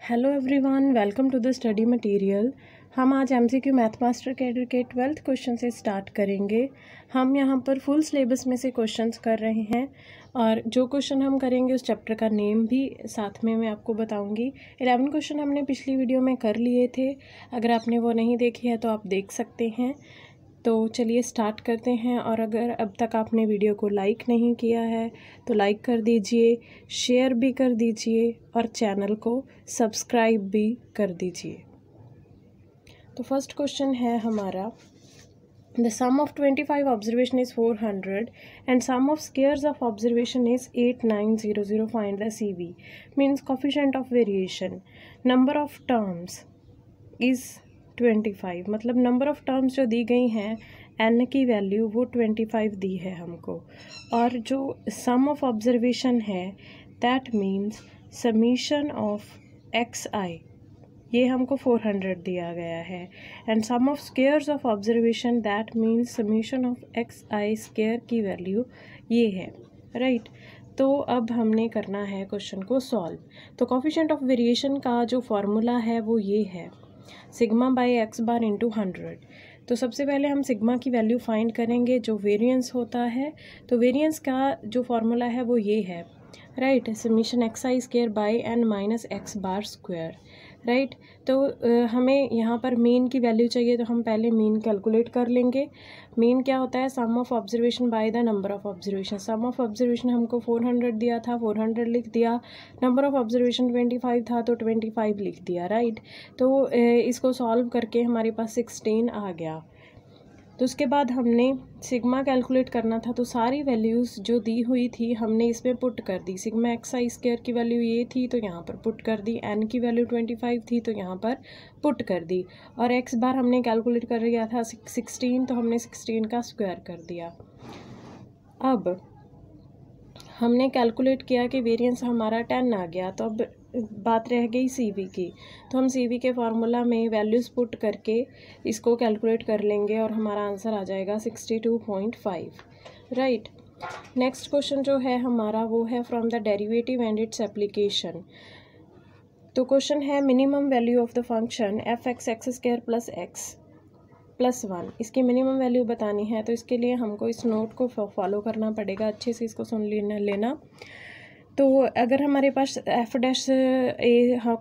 Hello everyone, welcome to the study material. हम आज MCQ math master cadre के 12th question से start करेंगे। हम यहाँ पर फुल सिलेबस में से क्वेश्चंस कर रहे हैं और जो क्वेश्चन हम करेंगे उस चैप्टर का नेम भी साथ में मैं आपको बताऊंगी। 11 क्वेश्चन हमने पिछली वीडियो में कर लिए थे, अगर आपने वो नहीं देखी है तो आप देख सकते हैं। तो चलिए स्टार्ट करते हैं। और अगर अब तक आपने वीडियो को लाइक नहीं किया है तो लाइक कर दीजिए, शेयर भी कर दीजिए और चैनल को सब्सक्राइब भी कर दीजिए। तो फर्स्ट क्वेश्चन है हमारा, the sum of 25 observation is 400 and sum of squares of observation is 8900। Find the CV। Means coefficient of variation. Number of terms is 25, मतलब नंबर ऑफ़ टर्म्स जो दी गई हैं n की वैल्यू वो 25 दी है हमको। और जो सम ऑफ ऑब्जर्वेशन है that means summation of xi, ये हमको 400 दिया गया है। And sum of squares of observation that means summation of xi square की वैल्यू ये है, राइट। तो अब हमने करना है क्वेश्चन को सॉल्व। तो कोफिशिएंट ऑफ वेरिएशन का जो फॉर्मूला है वो ये है, sigma by x bar into 100। तो सबसे पहले हम सिग्मा की वैल्यू फाइंड करेंगे जो वेरिएंस होता है। तो वेरिएंस का जो फॉर्मूला है वो ये है, right, summation x i square by n minus x bar square, right. तो हमें यहाँ पर मीन की वैल्यू चाहिए, तो हम पहले मीन कैलकुलेट कर लेंगे। मीन क्या होता है, sum of observation by the number of observation. Sum of observation हमको 400 दिया था, 400 लिख दिया। नंबर ऑफ ऑब्जर्वेशन 25 था तो 25 लिख दिया, राइट। तो इसको सॉल्व करके हमारे पास 16 आ गया। तो उसके बाद हमने सिग्मा कैलकुलेट करना था, तो सारी वैल्यूज़ जो दी हुई थी हमने इसमें पुट कर दी। सिग्मा एक्स आई स्क्वायर की वैल्यू ये थी तो यहाँ पर पुट कर दी, एन की वैल्यू 25 थी तो यहाँ पर पुट कर दी, और एक्स बार हमने कैलकुलेट कर लिया था 16, तो हमने 16 का स्क्वायर कर दिया। अब हमने कैलकुलेट किया कि वेरिएंस हमारा 10 आ गया, तो अब बात रह गई CV की। तो हम CV के फार्मूला में वैल्यूज़ पुट करके इसको कैलकुलेट कर लेंगे और हमारा आंसर आ जाएगा 62.5, राइट। नेक्स्ट क्वेश्चन जो है हमारा वो है from the derivative and its application. तो क्वेश्चन है minimum value of the function f(x) x square plus x plus 1, इसकी मिनिमम वैल्यू बतानी है। तो इसके लिए हमको इस नोट को फॉलो करना पड़ेगा, अच्छे से इसको सुन लेना। तो अगर हमारे पास f'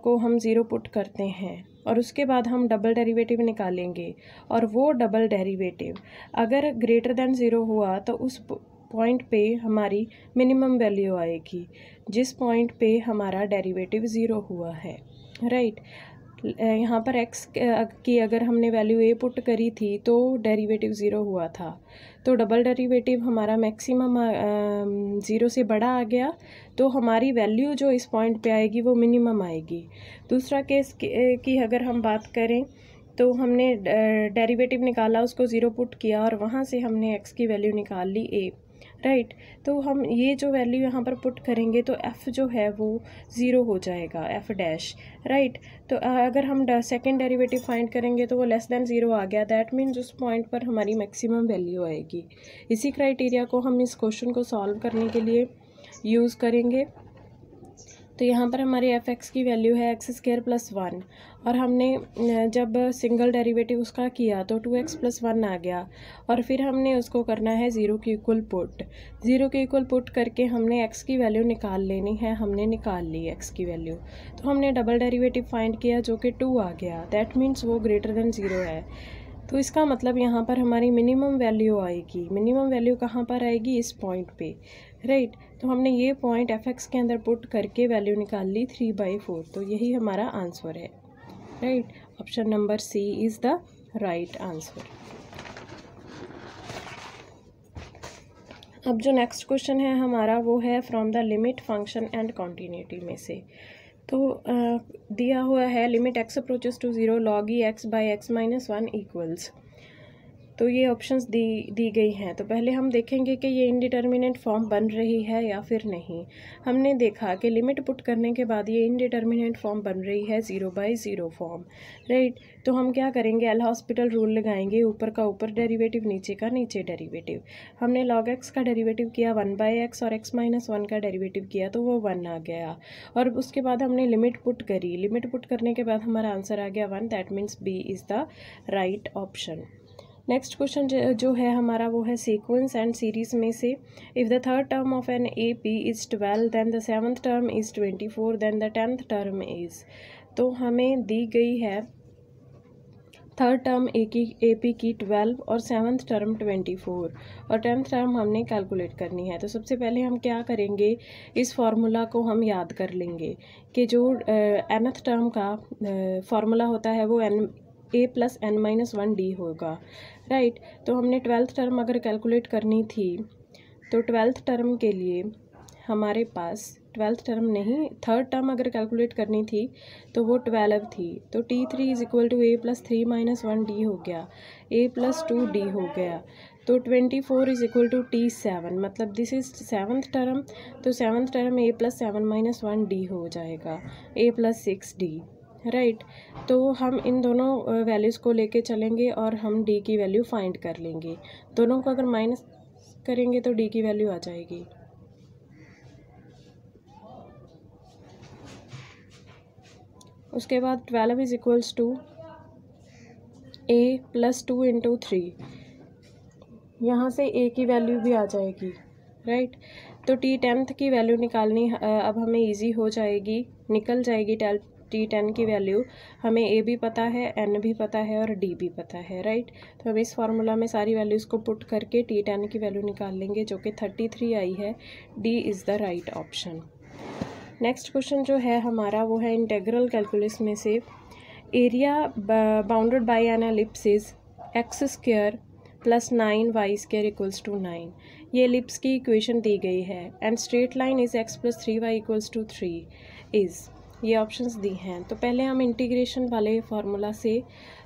को हम 0 पुट करते हैं और उसके बाद हम डबल डेरिवेटिव निकालेंगे, और वो डबल डेरिवेटिव अगर ग्रेटर देन 0 हुआ तो उस पॉइंट पे हमारी मिनिमम वैल्यू आएगी, जिस पॉइंट पे हमारा डेरिवेटिव 0 हुआ है, राइट। यहाँ पर x की अगर हमने वैल्यू a पुट करी थी तो डेरिवेटिव 0 हुआ था, तो डबल डेरिवेटिव हमारा मैक्सिमम 0 से बड़ा आ गया, तो हमारी वैल्यू जो इस पॉइंट पे आएगी वो मिनिमम आएगी। दूसरा केस की अगर हम बात करें तो हमने डेरिवेटिव निकाला, उसको 0 पुट किया और वहाँ से हमने x की वैल्यू निकाल ली a, राइट। तो हम ये जो वैल्यू यहाँ पर पुट करेंगे तो f जो है वो 0 हो जाएगा, f', राइट। तो अगर हम सेकेंड डेरिवेटिव फाइंड करेंगे तो वो लेस देन 0 आ गया, दैट मीन्स उस पॉइंट पर हमारी मैक्सिमम वैल्यू आएगी। इसी क्राइटेरिया को हम इस क्वेश्चन को सॉल्व करने के लिए यूज़ करेंगे। तो यहाँ पर हमारे f(x) की वैल्यू है x स्क्वायर प्लस 1, और हमने जब सिंगल डेरिवेटिव उसका किया तो 2x प्लस 1 आ गया, और फिर हमने उसको करना है 0 के इक्वल पुट। 0 के इक्वल पुट करके हमने x की वैल्यू निकाल लेनी है, हमने निकाल ली x की वैल्यू। तो हमने डबल डेरिवेटिव फाइंड किया जो कि 2 आ गया, दैट मीन्स वो ग्रेटर देन 0 है। तो इसका मतलब यहाँ पर हमारी मिनिमम वैल्यू आएगी। मिनिमम वैल्यू कहाँ पर आएगी, इस पॉइंट पे, राइट। तो हमने ये पॉइंट f(x) के अंदर पुट करके वैल्यू निकाल ली 3/4, तो यही हमारा आंसर है, right. Option number C is the right answer. अब जो नेक्स्ट क्वेश्चन है हमारा वो है from the limit function and continuity में से। तो दिया हुआ है limit x approaches to 0 log e x by x minus 1 equals. तो ये ऑप्शंस दी गई हैं। तो पहले हम देखेंगे कि ये इनडिटर्मिनेट फॉर्म बन रही है या फिर नहीं। हमने देखा कि लिमिट पुट करने के बाद ये इनडिटर्मिनेट फॉर्म बन रही है 0/0 फॉर्म, राइट। तो हम क्या करेंगे, एल हॉस्पिटल रूल लगाएंगे, ऊपर का ऊपर डेरिवेटिव, नीचे का नीचे डेरिवेटिव। हमने log x का डेरिवेटिव किया 1/x और x-1 का डेरिवेटिव किया तो वो 1 आ गया। और उसके बाद हमने लिमिट पुट करी, लिमिट पुट करने के बाद हमारा आंसर आ गया 1, that means B is the right option. Next question जो है हमारा वो है सीक्वेंस एंड सीरीज़ में से if the third term of an A P is 12 then the seventh term is 24 then the 10th term is. तो हमें दी गई है थर्ड टर्म ए पी की 12 और सेवन्थ टर्म 24 और 10th टर्म हमने कैलकुलेट करनी है। तो सबसे पहले हम क्या करेंगे, इस फार्मूला को हम याद कर लेंगे कि जो nth टर्म का फार्मूला होता है वो a + n-1 d होगा, राइट। तो हमने 12th टर्म अगर कैलकुलेट करनी थी तो 12th टर्म के लिए हमारे पास 12th टर्म नहीं, थर्ड टर्म अगर कैलकुलेट करनी थी तो वो 12 थी। तो t3 = a + 3-1 d हो गया, a + 2 d हो गया। तो 24 = t7, मतलब दिस इज 7th टर्म। तो 7th टर्म a + 7-1 d हो जाएगा, a + 6 d, राइट। तो हम इन दोनों वैल्यूज़ को लेके चलेंगे और हम d की वैल्यू फाइंड कर लेंगे। दोनों को अगर माइनस करेंगे तो d की वैल्यू आ जाएगी। उसके बाद 12 = a + 2 × 3, यहाँ से a की वैल्यू भी आ जाएगी, राइट। तो t10th की वैल्यू निकालनी अब हमें इजी हो जाएगी, निकल जाएगी t10 की वैल्यू। हमें a भी पता है, n भी पता है और d भी पता है, राइट। तो हम इस फार्मूला में सारी वैल्यूज़ को पुट करके t10 की वैल्यू निकाल लेंगे जो कि 33 आई है, d is the right option. Next question जो है हमारा वो है इंटेग्रल कैलकुलस में से area bounded by an ellipse is x² + 9y² = 9। ये एलिप्स की इक्वेशन दी गई है and straight line is x + 3y = 3 is, ये ऑप्शंस दी हैं। तो पहले हम इंटीग्रेशन वाले फार्मूला से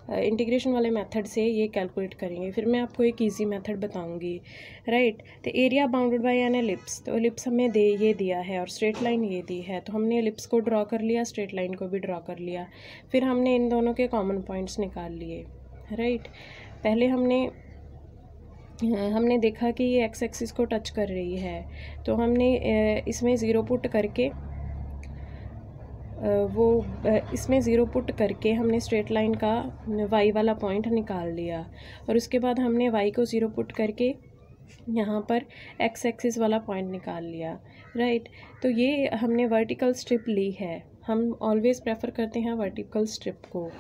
इंटीग्रेशन वाले मेथड से ये कैलकुलेट करेंगे, फिर मैं आपको एक इजी मेथड बताऊंगी, राइट। तो area bounded by an ellipse, तो एलिप्स हमें ये दिया है और स्ट्रेट लाइन ये दी है। तो हमने एलिप्स को ड्रॉ कर लिया, स्ट्रेट लाइन को भी ड्रॉ कर लिया, फिर हमने इन दोनों के कॉमन पॉइंट्स निकाल लिए, राइट। पहले हमने देखा कि ये एक्स एक्सिस को टच कर रही है, तो हमने इसमें ज़ीरो पुट करके इसमें ज़ीरो पुट करके हमने स्ट्रेट लाइन का वाई वाला पॉइंट निकाल लिया और उसके बाद हमने वाई को ज़ीरो पुट करके यहाँ पर एक्स एक्सिस वाला पॉइंट निकाल लिया, राइट। तो ये हमने वर्टिकल स्ट्रिप ली है, हम ऑलवेज़ प्रेफर करते हैं वर्टिकल स्ट्रिप को।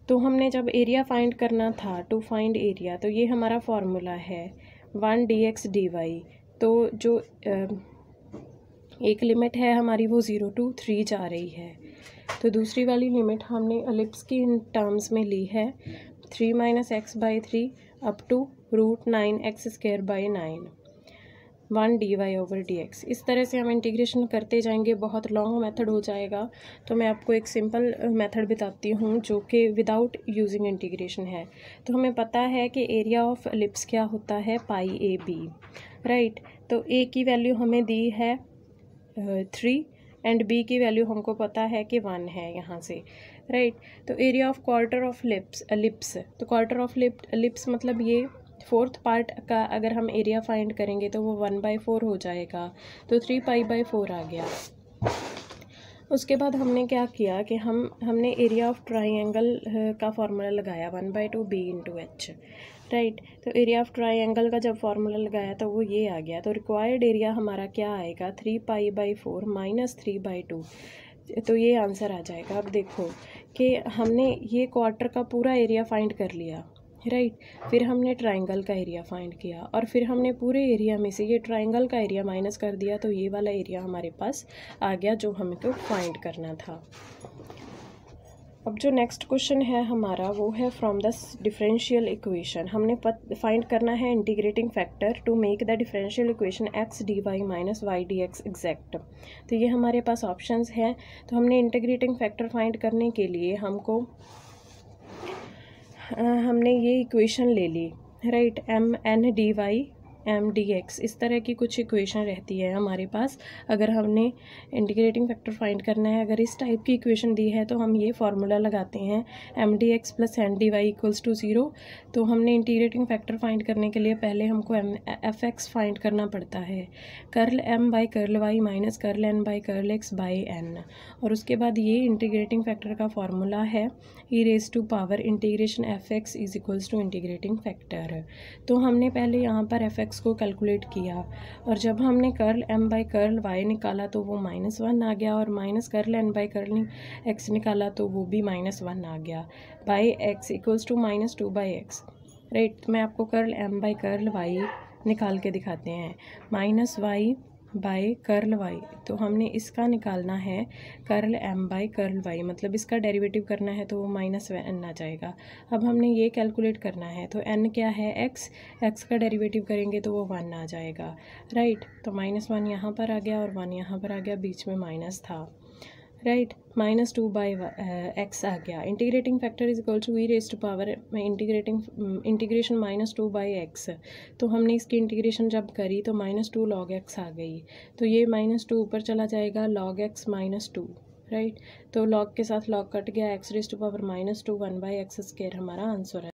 तो हमने जब एरिया फाइंड करना था, टू फाइंड एरिया, तो ये हमारा फार्मूला है 1 dx dy। तो जो एक लिमिट है हमारी वो 0 to 3 जा रही है, तो दूसरी वाली लिमिट हमने एलिप्स की इन टर्म्स में ली है 3 - x/3 up to √9x² / 9 1 dy/dx। इस तरह से हम इंटीग्रेशन करते जाएंगे, बहुत लॉन्ग मेथड हो जाएगा। तो मैं आपको एक सिंपल मेथड बताती हूँ जो कि विदाउट यूजिंग इंटीग्रेशन है। तो हमें पता है कि एरिया ऑफ एलिप्स क्या होता है, πAB, राइट। तो a की वैल्यू हमें दी है 3 एंड b की वैल्यू हमको पता है कि 1 है यहाँ से, राइट। तो area of quarter of ellipse, तो क्वार्टर ऑफ एलिप्स मतलब ये फोर्थ पार्ट का अगर हम एरिया फाइंड करेंगे तो वो 1/4 हो जाएगा, तो 3π/4 आ गया। उसके बाद हमने क्या किया कि हमने एरिया ऑफ ट्राइंगल का फार्मूला लगाया 1/2 b × h, राइट। तो एरिया ऑफ ट्राइंगल का जब फार्मूला लगाया तो वो ये आ गया। तो रिक्वायर्ड एरिया हमारा क्या आएगा, 3π/4 - 3/2, तो ये आंसर आ जाएगा। अब देखो कि हमने ये क्वार्टर का पूरा एरिया फाइंड कर लिया, राइट। फिर हमने ट्राइंगल का एरिया फाइंड किया और फिर हमने पूरे एरिया में से ये ट्राइंगल का एरिया माइनस कर दिया, तो ये वाला एरिया हमारे पास आ गया जो हमें को फाइंड करना था। अब जो नेक्स्ट क्वेश्चन है हमारा वो है फ्रॉम द डिफरेंशियल इक्वेशन। हमने फाइंड करना है integrating factor to make the differential equation x dy - y dx exact. तो ये हमारे पास ऑप्शंस हैं। तो हमने इंटीग्रेटिंग फैक्टर फाइंड करने के लिए हमको हमने ये इक्वेशन ले ली, right, M N D Y M D X, इस तरह की कुछ इक्वेशन रहती है हमारे पास। अगर हमने इंटीग्रेटिंग फैक्टर फाइंड करना है, अगर इस टाइप की इक्वेशन दी है तो हम ये फार्मूला लगाते हैं M D x plus N D y equals to 0। तो हमने इंटीग्रेटिंग फैक्टर फाइंड करने के लिए पहले हमको एफ एक्स फाइंड करना पड़ता है, curl M by curl Y minus curl N by curl X by N. और उसके बाद ये इंटीग्रेटिंग फैक्टर का फार्मूला है e raise to power integration f x is equals to integrating factor. तो हमने पहले यहाँ पर एफ को कैलकुलेट किया, और जब हमने curl M by curl y निकाला तो वो -1 आ गया, और minus curl N by curl x निकाला तो वो भी -1 आ गया, by x equals to -2 by x, right. मैं आपको curl M by curl y निकाल के दिखाते हैं, -y बाई कर्ल वाई। तो हमने इसका निकालना है curl M by curl y, मतलब इसका डेरिवेटिव करना है तो वो -n आ जाएगा। अब हमने ये कैलकुलेट करना है, तो n क्या है, x का डेरिवेटिव करेंगे तो वो 1 आ जाएगा, राइट। तो -1 यहाँ पर आ गया और 1 यहाँ पर आ गया, बीच में माइनस था, राइट। -2 बाई एक्स आ गया। Integrating factor is equal to e raise to power integration -2 by x. तो हमने इसकी इंटीग्रेशन जब करी तो -2 log x आ गई, तो ये -2 ऊपर चला जाएगा, log x -2, राइट। तो log के साथ log कट गया, x raise to power -2 1 by x square हमारा आंसर है।